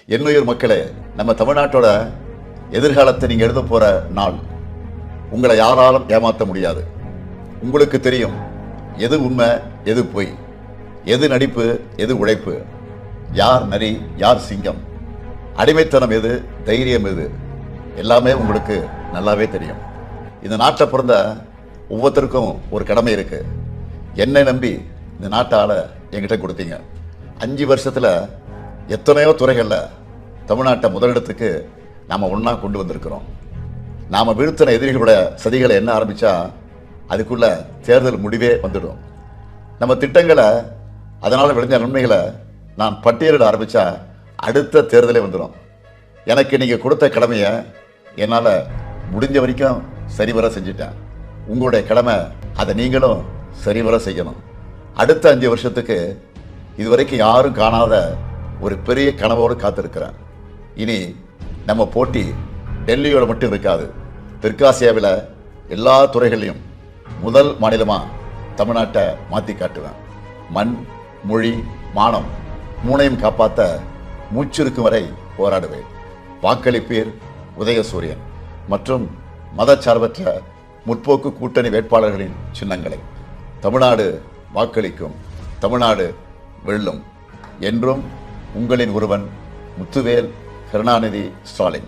என்னுயிர் மக்களே, நம்ம தமிழ்நாட்டோட எதிர்காலத்தை நீங்கள் எழுத போகிற நாள். உங்களை யாராலும் ஏமாற்ற முடியாது. உங்களுக்கு தெரியும் எது உண்மை, எது பொய், எது நடிப்பு, எது உழைப்பு, யார் நரி, யார் சிங்கம், அடிமைத்தனம் எது, தைரியம் எது, எல்லாமே உங்களுக்கு நல்லாவே தெரியும். இந்த நாட்டை பிறந்த ஒவ்வொருத்தருக்கும் ஒரு கடமை இருக்கு. என்னை நம்பி இந்த நாட்டால் என்கிட்ட கொடுத்தீங்க. 5 வருஷத்தில் எத்தனையோ துறைகளில் தமிழ்நாட்டை முதலிடத்துக்கு நாம் ஒன்றா கொண்டு வந்திருக்கிறோம். நாம் வீழ்த்தின எதிரிகளோட சதிகளை என்ன ஆரம்பித்தா அதுக்குள்ள தேர்தல் முடிவே வந்துடும். நம்ம திட்டங்களை, அதனால் விளைஞ்ச நன்மைகளை நான் பட்டியலிட ஆரம்பித்தா அடுத்த தேர்தலே வந்துடும். எனக்கு நீங்கள் கொடுத்த கடமையை என்னால் முடிஞ்ச வரைக்கும் சரிவர செஞ்சுட்டேன். உங்களுடைய கடமை அதை நீங்களும் சரிவர செய்யணும். அடுத்த 5 வருஷத்துக்கு இதுவரைக்கும் யாரும் காணாத ஒரு பெரிய கனவோடு காத்திருக்கிறேன். இனி நம்ம போட்டி டெல்லியோட மட்டும் இருக்காது. தெற்காசியாவில் எல்லா துறைகளையும் முதல் மாநிலமாக தமிழ்நாட்டை மாற்றி காட்டுவேன். மண், மொழி, மானம் 3ஐயும் காப்பாற்ற மூச்சிருக்கும் வரை போராடுவேன். வாக்களிப்பீர் உதயசூரியன் மற்றும் மதச்சார்பற்ற முற்போக்கு கூட்டணி வேட்பாளர்களின் சின்னங்களை. தமிழ்நாடு வாக்களிக்கும், தமிழ்நாடு வெல்லும். என்றும் உங்களின் ஒருவன், முத்துவேல் கருணாநிதி ஸ்டாலின்.